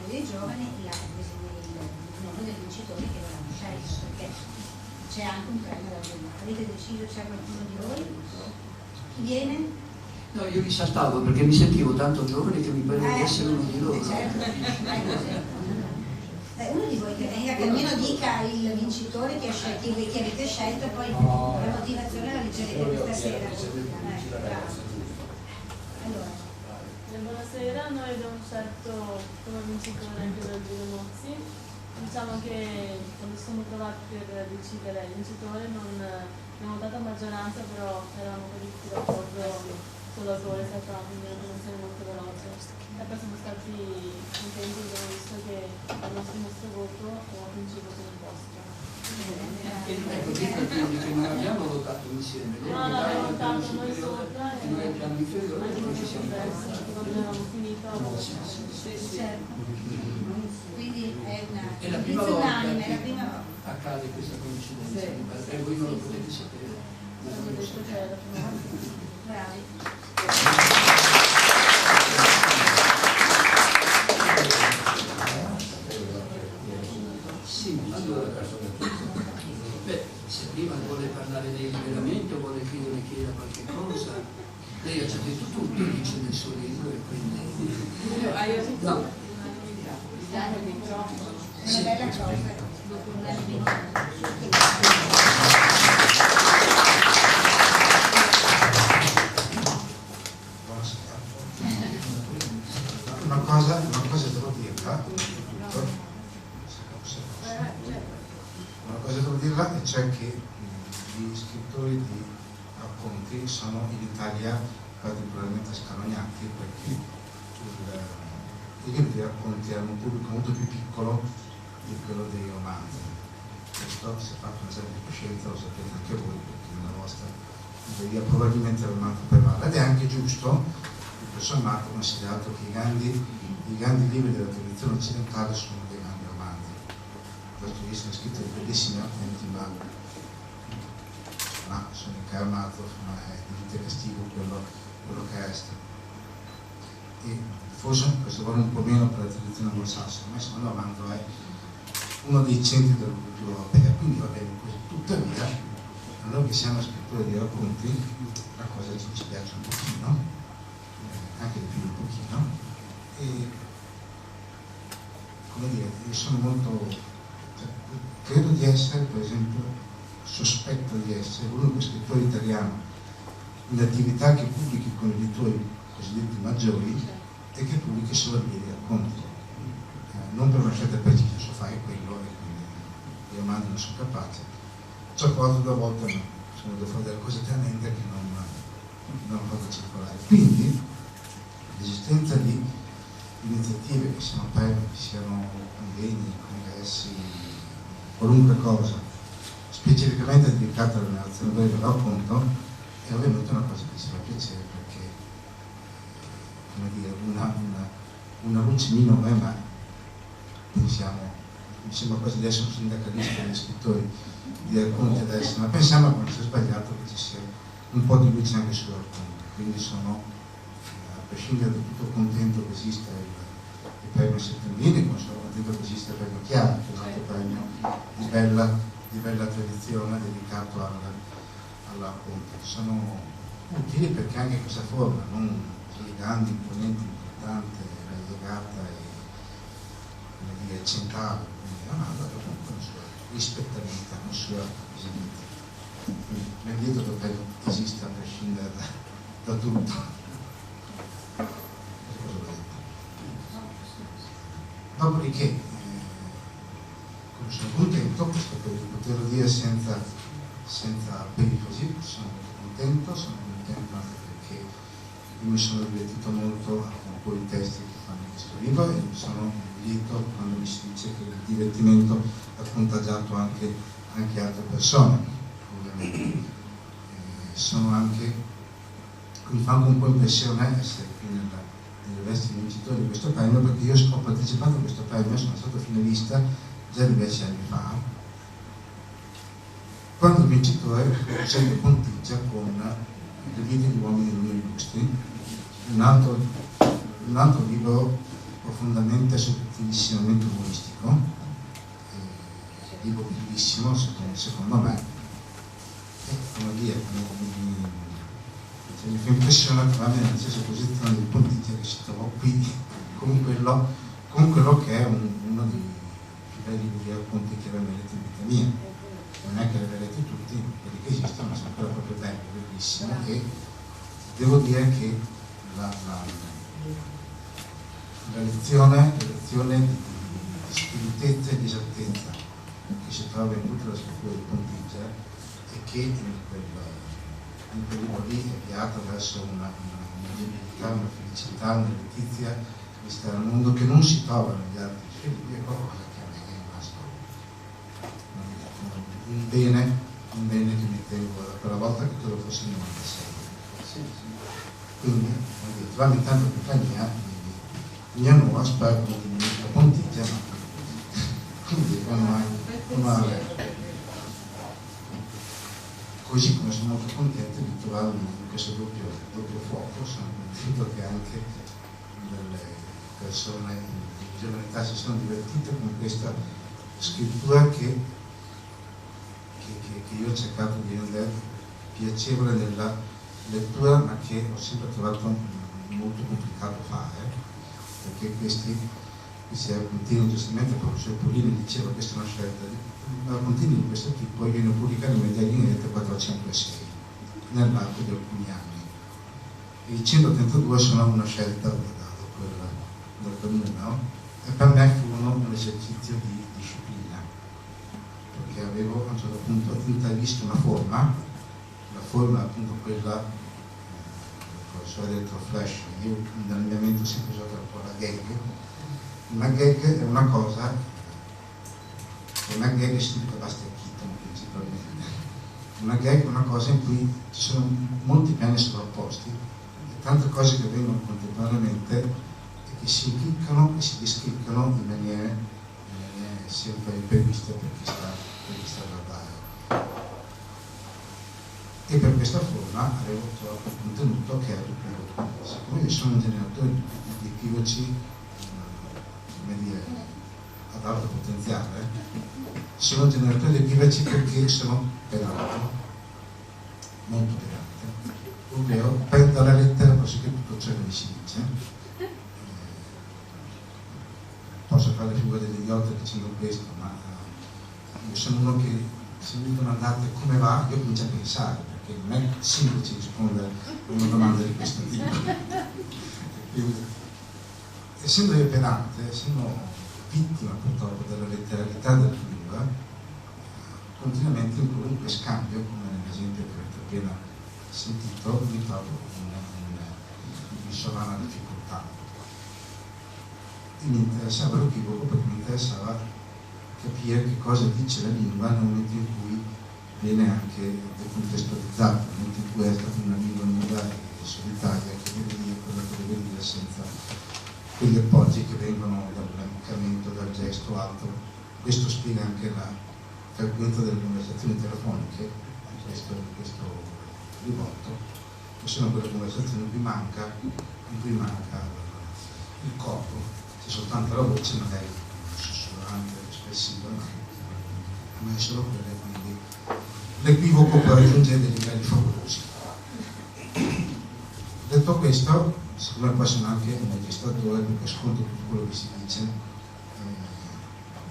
dei giovani il nome del vincitore che l'hanno scelto, perché c'è anche un premio da giocare. Avete deciso, c'è qualcuno di voi? Chi viene? No, io li saltavo perché mi sentivo tanto giovane che mi pareva di essere uno di loro. Certo. Uno di voi che venga, che almeno dica il vincitore che avete scelto, poi la motivazione la leggerete questa sera. Allora. Buonasera, noi abbiamo scelto come vincitore anche da Giulio Mozzi. Diciamo che quando siamo trovati per decidere il vincitore non abbiamo votato a maggioranza, però eravamo tutti d'accordo risposto l'autore, è stata una promozione molto veloce. E poi siamo stati contenti perché abbiamo visto che il nostro voto ha principio con il vostro. Ecco, quindi che non abbiamo votato insieme, lei No, votava abbiamo al piano votato noi superiore sopra e noi al piano inferiore e poi ci siamo perché quando avevamo finito avevamo Certo. Quindi è È la un prima giudizio volta unanime, è la che prima volta. accade questa coincidenza, e voi non lo potete sapere. abbiamo detto che è la prima volta. Bravi. Sì, allora, se prima vuole parlare lei liberamente o vuole che io le chieda qualche cosa, lei ha già detto tutto, dice nel suo libro e quindi... No. È una bella cosa. Una cosa devo dirla, e cioè che gli scrittori di racconti sono in Italia particolarmente scalognati, perché i libri di racconti hanno un pubblico molto più piccolo di quello dei romanzi. Questo, se fate un esame di coscienza, lo sapete anche voi, perché nella vostra libreria probabilmente il romanzo prevale, ed è anche giusto, tutto sommato, considerato che i grandi libri della tradizione occidentale sono dei grandi romanzi. Dostoevskij ha scritto dei bellissimi racconti, ma sono incarnato, ma è di vita e castigo quello che resta. E forse questo vale un po' meno per la tradizione anglosassone, ma secondo me Romanzo è uno dei centri della cultura europea, quindi va bene così. Tuttavia, a noi che siamo scrittori di racconti, la cosa ci dispiace un pochino, anche di più un pochino, e come dire, io sono molto, credo di essere, per esempio, sospetto di essere l'unico scrittore italiano in attività che pubblichi con editori cosiddetti maggiori e che pubblichi solo libri di racconti, non per una scelta precisa, so fare quello e quindi i romanzi non sono capace. Ci ho provato 2 volte, ma sono venuto fuori delle cose tremende che non ho fatto circolare. Quindi l'esistenza di iniziative, che siano premi, che siano convegni, congressi, qualunque cosa, specificamente dedicata alla narrazione breve del racconto, è ovviamente una cosa che ci fa piacere, perché come dire, una luce minore, ma pensiamo, mi sembra quasi di essere un sindacalista degli scrittori di racconti adesso, ma pensiamo, quando si è sbagliato, che ci sia un po' di luce anche sul racconto. Quindi sono, a prescindere da tutto, contento che esista il premio Settembrini, come sono contento che esista il premio Chiara, che è un altro premio di bella tradizione dedicato al racconto. Sono utili perché anche questa forma, non così grande, imponente, importante, variegata e, come dire, centrale, ma ha comunque una sua rispettabilità, una sua esigenza. L'indietro dovrebbe esiste a prescindere da tutto. Dopodiché, sono contento, questo per poterlo dire senza perifrasi, sono molto contento anche perché io mi sono divertito molto con i testi che fanno in questo libro e sono lieto quando mi si dice che il divertimento ha contagiato anche altre persone, ovviamente. Sono anche, mi fa anche un po' impressione essere qui nelle vesti di vincitore di questo premio, perché io ho partecipato a questo premio, sono stato finalista già diversi anni fa, quando il vincitore sempre pontigia con Le vite di uomini non illustri, un altro libro profondamente, sottilissimamente umoristico, libro bellissimo secondo me, e come dire, mi fa impressione trovarmi nella stessa posizione del pontifice che si trovò qui con quello che è uno dei più belli libri di racconti che avevo letto in vita mia. Non è che li avevo letti tutti, quelli che esistono, ma sono ancora proprio belli, bellissimi, e devo dire che la lezione di spiritezza e di esattezza che si trova in tutta la scrittura del pontifice e che in quel libro lì è guiato verso una libertà, una felicità, una letizia vista al mondo che non si trova negli altri film. È qualcosa che a me è rimasto un bene che mi tengo da quella volta che credo fosse il 96. Quindi trovarmi tanto compagnia mia nuova, spero che mi pontiglia, ma quindi così come sono molto contento di trovarmi in questo doppio fuoco. Sono contento che anche delle persone in giovane età si sono divertite con questa scrittura che io ho cercato di rendere piacevole nella lettura, ma che ho sempre trovato molto complicato fare, perché questi raccontini, giustamente il professor Polini diceva, questa è una scelta, raccontini di questo tipo viene pubblicato in media in rete 406 nell'arco di alcuni anni, e i 132 sono una scelta del numero, e per me furono un esercizio di disciplina, perché avevo a un certo punto intravisto una forma, la forma appunto quella del professore Electroflash. Io nell'allenamento ho sempre usato un po' la gag. Una gag è una cosa, una gag è stupido basta principalmente. Una gag è una cosa in cui ci sono molti piani sovrapposti e tante cose che vengono contemporaneamente e che si impiccano e si descrivono in maniere sempre impreviste per chi sta a guardare. E per questa forma avevo trovato un contenuto che era più, siccome io sono un generatore di equivoci, come dire, ad alto potenziale, sono un generatore di equivoci perché sono pedante, molto pedante, ovvero prendo dalla lettera pressoché tutto ciò che mi si dice. Posso fare le figure dell'idiota dicendo questo, ma io sono uno che, se mi domandate come va, io comincio a pensare, perché non è semplice rispondere a una domanda di questo tipo. Quindi, essendo io pedante, essendo vittima purtroppo della letteralità della lingua, continuamente in qualunque scambio, come nell'esempio che avete appena sentito, mi trovo in sovrana difficoltà. E mi interessava l'equivoco perché mi interessava capire che cosa dice la lingua nel momento in cui viene anche decontestualizzata, nel momento in cui è stata una lingua nuda e solitaria che deve dire quello che deve dire senza quegli appoggi che vengono dall'ammiccamento, dal gesto o altro. Questo spiega anche la frequenza delle conversazioni telefoniche in questo rivolto, che sono quelle conversazioni in cui manca il corpo. Soltanto la voce magari sussurrante, espressiva, ma è solo quella, quindi l'equivoco può raggiungere dei livelli favolosi. Detto questo, siccome poi sono anche un registratore perché ascolto tutto quello che si dice,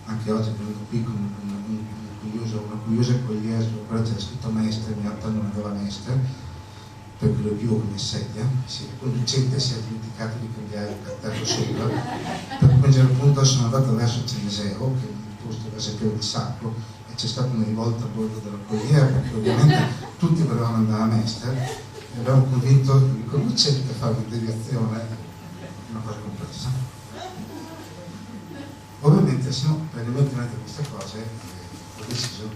anche oggi venuto qui con una curiosa accoglienza su quella c'era scritto Mestre, in realtà non andava Mestre, perché lo equivoco mi assedia, se il conducente si è dimenticato di cambiare il cartello sopra, per cui a un certo punto sono andato verso Ceneseo, che è il posto per sapere il sacco, e c'è stata una rivolta a bordo della corriera, perché ovviamente tutti volevano andare a Mestre, e abbiamo convinto il conducente a fare una deviazione, una cosa complessa. Ovviamente, se no, per rimettere queste cose, ho deciso,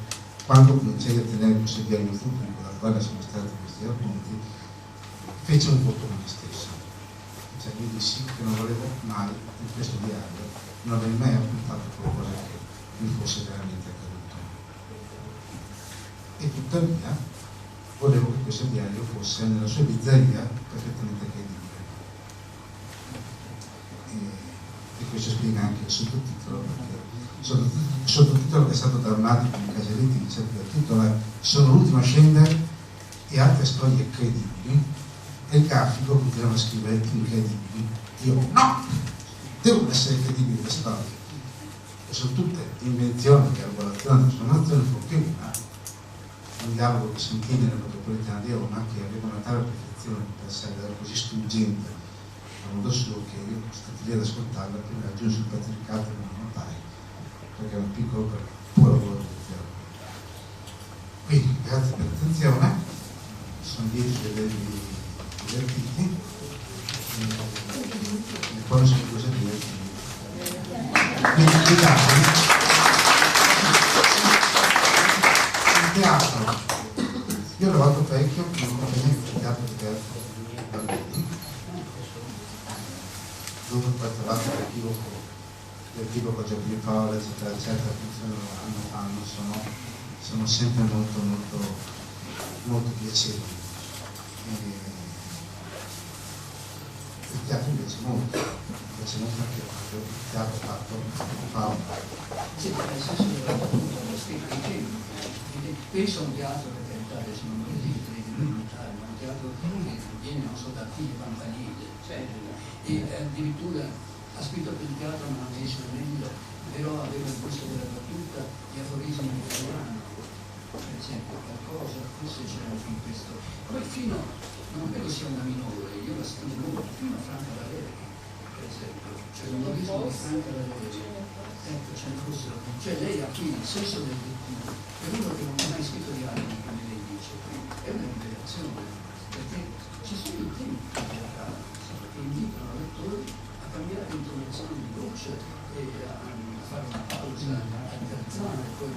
quando cominciai a tenere questo diario pubblico, dal quale sono stati questi racconti, fece un voto con me stesso. Cioè, io dissi che non volevo mai, in questo diario, non avrei mai appuntato qualcosa che mi fosse veramente accaduto. E tuttavia, volevo che questo diario fosse, nella sua bizzarria, perfettamente credibile. E questo spiega anche il sottotitolo, perché il sottotitolo che è stato drammatico in casa editrice, perché il titolo è "Sono l'ultimo a scendere e altre storie credibili", e il grafico continuava a scrivere "incredibili". Io no! Devono essere credibili le storie, e sono tutte invenzioni, elaborazioni, trasformazioni, fuorché un dialogo che sentì nella metropolitana di Roma, che aveva una tale perfezione per essere così struggente a modo suo, che io sono stato lì ad ascoltarla prima raggiungo sul pezzo di carta e non lo notai, perché era un piccolo puro lavoro di teatro. Quindi grazie per l'attenzione, sono 10 livelli divertiti e poi sono cose divertenti. Quindi il teatro, io ho lavorato parecchio in una compagnia che fa teatro bambini, dove poi tra l'altro l'equivoco Giappone Paola eccetera eccetera funzionano anno sono sempre molto piacevoli. Il teatro mi piace molto anche il teatro fatto Paola. Sì, nel senso che penso a un teatro per carità, adesso non mi dico elementare, ma un teatro che viene non so da figli campanile, e addirittura ha scritto per il teatro ma non riesce meglio, però aveva il gusto della battuta, gli aforismi di italiano, per esempio, qualcosa, forse c'era anche in questo. Poi fino, non credo sia una minore, io la scrivo molto, fino a Franca Valeri, per esempio, cioè l'umorismo di Franca Valeri. Ecco, cioè lei ha qui il senso del dettino, per uno che non ha mai scritto dialoghi, come lei dice, è una rivelazione, perché ci sono i tempi teatrali che invitano lettori a cambiare intonazione di voce e a fare una pausa, a incazzare, poi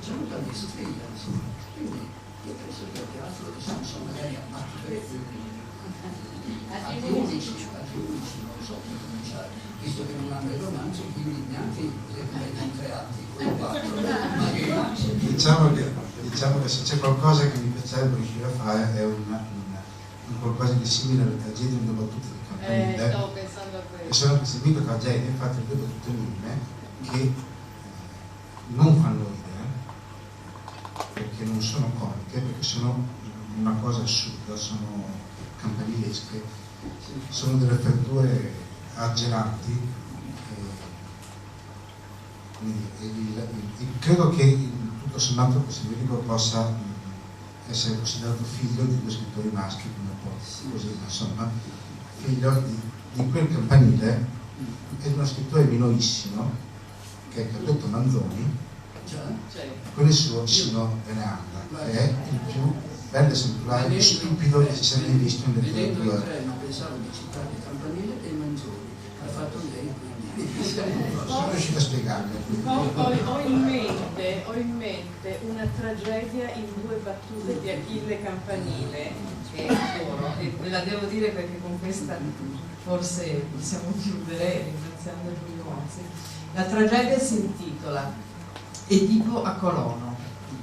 c'è un tal di stella, insomma. Quindi io penso che al teatro sono magari a altri 11, non lo so come cominciare, visto che non hanno il romanzo, quindi neanche le commedie in 3 atti, o 4, diciamo che se c'è qualcosa che mi piacerebbe riuscire a fare è un qualcosa di simile alle tragedie in 2 battute di Campanile. Stavo pensando a questo. Che sono queste micro tragedie, infatti 2 battute mime, che non fanno ridere, perché non sono comiche, perché sono una cosa assurda, sono campanilesche, sono delle aperture argelanti. Credo che tutto sommato questo libro possa essere considerato figlio di 2 scrittori maschi, come così, insomma, figlio di quel Campanile e di uno scrittore minorissimo che è Carletto Manzoni, con il suo Sino Veneanda, che è il più bello esemplare, più stupido che si sia mai visto in letteratura. letteratura. Vedendo il treno pensavo di citare Campanile e Manzoni, ha fatto lei, quindi sono riuscito a spiegarlo. Ho in mente una tragedia in 2 battute di Achille Campanile che adoro, e la devo dire perché con questa forse possiamo chiudere ringraziando Giulio Mozzi. La tragedia si intitola Edipo a Colono,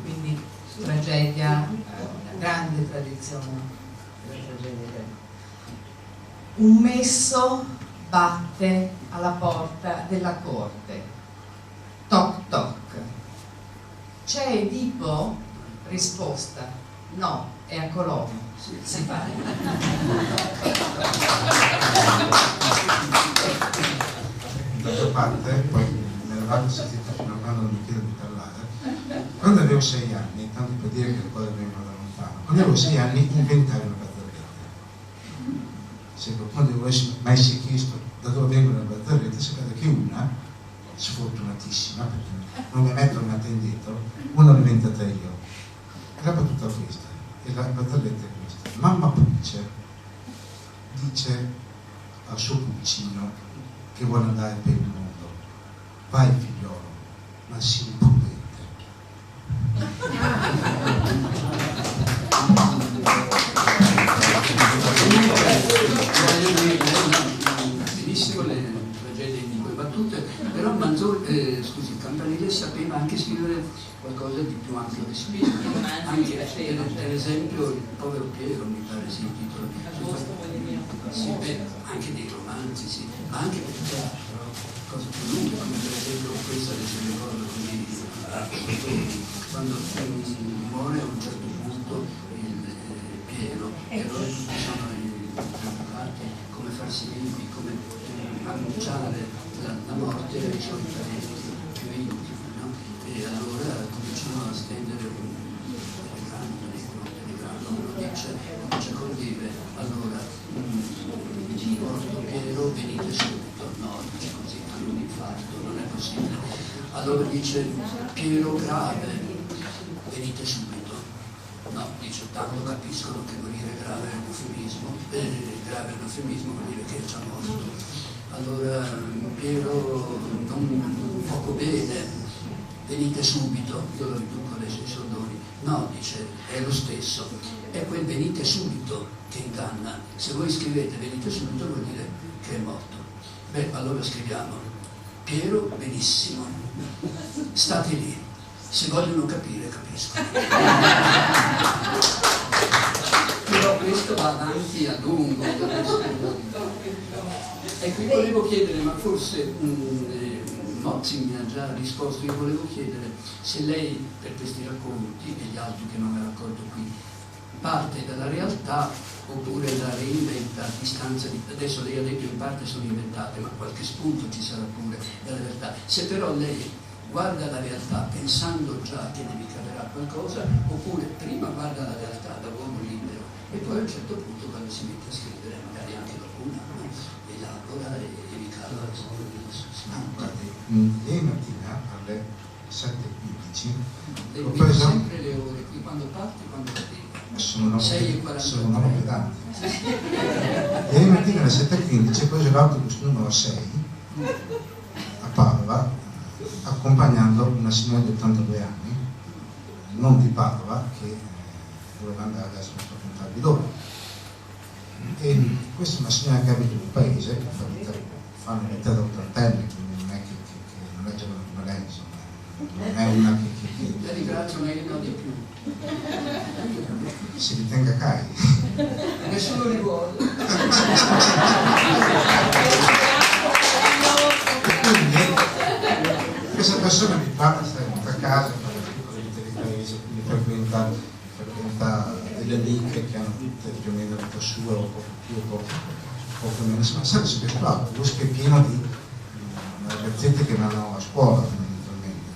quindi tragedia, una grande tradizione della tragedia greca. Un messo batte alla porta della corte. Toc toc. C'è Edipo? Risposta: no, è a Colono. Si va. D'altra parte, poi me l'avete sentito fino a quando non mi chiedo di parlare. Quando avevo 6 anni, tanto per dire che le cose vengono da lontano, quando avevo 6 anni inventai una barzelletta. Se qualcuno mai si è chiesto da dove vengono le barzellette, sapete che una, sfortunatissima, perché non mi metto una indietro, una l'ho inventata io. La battuta questa, e la barzelletta è questa: mamma Pulce dice al suo pulcino che vuole andare per il mondo: vai figliolo, ma sii prudente. Benissimo le tragedie in 2 battute, però Manzoni, Campanile sapeva anche scrivere qualcosa di più ampio respiro, anche per esempio Il povero Piero, mi pare si intitola, sì, anche dei romanzi, sì, ma anche per teatro, cose più lunghe, come per esempio questa che se ricordo così, quando muore a un certo punto il Piero, e allora tutti sono preoccupati come farsi vivi, come annunciare la morte ai suoi parenti più intimi, no? E allora cominciano a stendere un telegramma, uno comincia col dire: allora morto Piero, venite subito. No, dice così, hanno un infarto, non è possibile. Allora dice: Piero grave, venite subito. No, dice, tanto capiscono che morire grave è un eufemismo, grave è un eufemismo, vuol dire che è già morto. Allora Piero non poco bene, venite subito, io lo riduco ai 6 soldoni. No, dice, è lo stesso, è quel venite subito che inganna. Se voi scrivete venite subito vuol dire che è morto. Beh, allora scriviamo Piero benissimo, state lì, se vogliono capire capiscono. Però questo va avanti a lungo. E qui volevo chiedere, ma forse Mozzi mi ha già risposto, io volevo chiedere se lei per questi racconti e gli altri che non ha raccolto qui parte dalla realtà oppure la reinventa a distanza di... Adesso lei ha detto in parte sono inventate, ma qualche spunto ci sarà pure dalla realtà. Se però lei guarda la realtà pensando già che ne ricaverà qualcosa, oppure prima guarda la realtà da uomo libero e poi a un certo punto quando si mette a scrivere magari anche dopo un anno elabora e ricava il suo ieri mattina alle 7:15 ho preso sempre le ore qui, quando parti quando arrivi. Sono un uomo pedante. Ieri mattina alle 7:15 ho preso l'autobus numero 6 a Padova, accompagnando una signora di 82 anni, non di Padova, che doveva andare adesso non so contarvi dove. E questa è una signora che abita in un paese che fa un'età da ottantenne, quindi non è che non è giovane come lei, insomma, non è una che la ringrazio, ma io no di più. Si ritenga cari. Nessuno li vuole. Quindi questa persona mi parla, sta in a casa, fa le piccole vite dei paesi, quindi frequenta delle amiche che hanno tutte più o meno la vita sua, o poco più o poco meno. Ma sai se questo autobus che è pieno di ragazzette che vanno a scuola, fondamentalmente.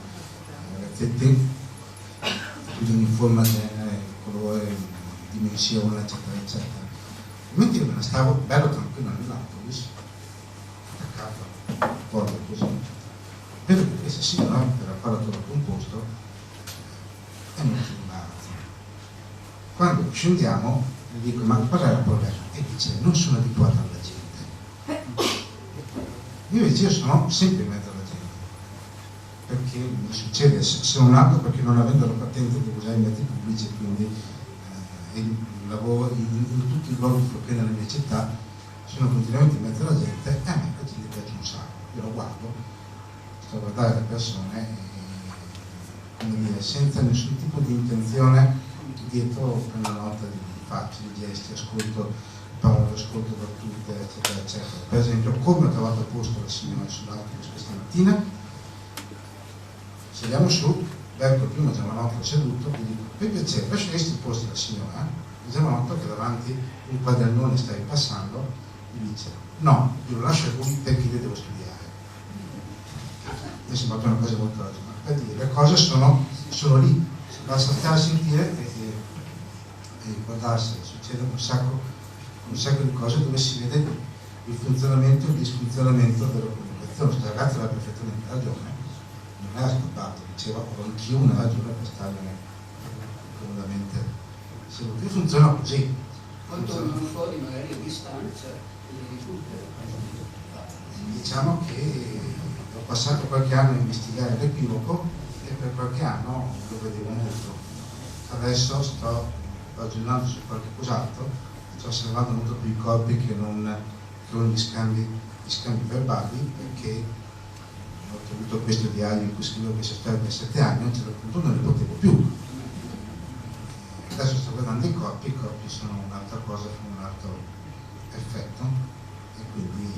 Ragazzetti di uniforme genere, colore, dimensione, eccetera, eccetera. Mentre io me ne stavo bello tranquillo nell'autobus, attaccato al porto così, vedo che questa signora per la quale ho trovato un posto è molto imbarazzo. Quando scendiamo gli dico ma qual è il problema? E dice non sono abituato alla gente. Io invece sono sempre in mezzo alla gente, perché mi succede se non altro perché non avendo la patente di usare i mezzi pubblici, quindi lavoro in tutti i luoghi che nella mia città, sono continuamente in mezzo alla gente e a me la gente piace un sacco. Io lo guardo, sto a guardare le persone e, come dire, senza nessun tipo di intenzione dietro prendo nota di facce, di gesti, ascolto parole, ascolto battute, eccetera, eccetera. Per esempio, come ho trovato a posto la signora sull'autobus questa mattina, saliamo su, becco il primo giovanotto seduto, gli dico, per piacere, lasceresti il posto alla signora? Il giovanotto che davanti un quadernone sta ripassando, gli dice, no, io lo lascio a lui perché io devo studiare. Mi è sembrata una cosa molto ragionevole. Per dire, le cose sono lì, basta stare a sentire e guardarsi, succede un sacco di cose dove si vede il funzionamento e il disfunzionamento della comunicazione. Questo ragazzo aveva perfettamente ragione, non era scappato, diceva ho anch'io una ragione per starmene comodamente seduto. E funziona così. Quando tornano fuori magari a distanza diciamo che ho passato qualche anno a investigare l'equivoco e per qualche anno lo vedevo molto. Adesso sto ragionando su qualche cos'altro, sto osservando molto più i corpi che non gli scambi verbali, perché ho avuto questo diario in cui scrivevo che sono stato per 7 anni, a un certo punto non ne potevo più. Adesso sto guardando i corpi sono un'altra cosa, fanno un altro effetto e quindi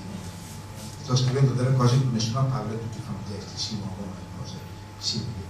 sto scrivendo delle cose in cui nessuno parla e tutti fanno gesti, si muovono le cose simili.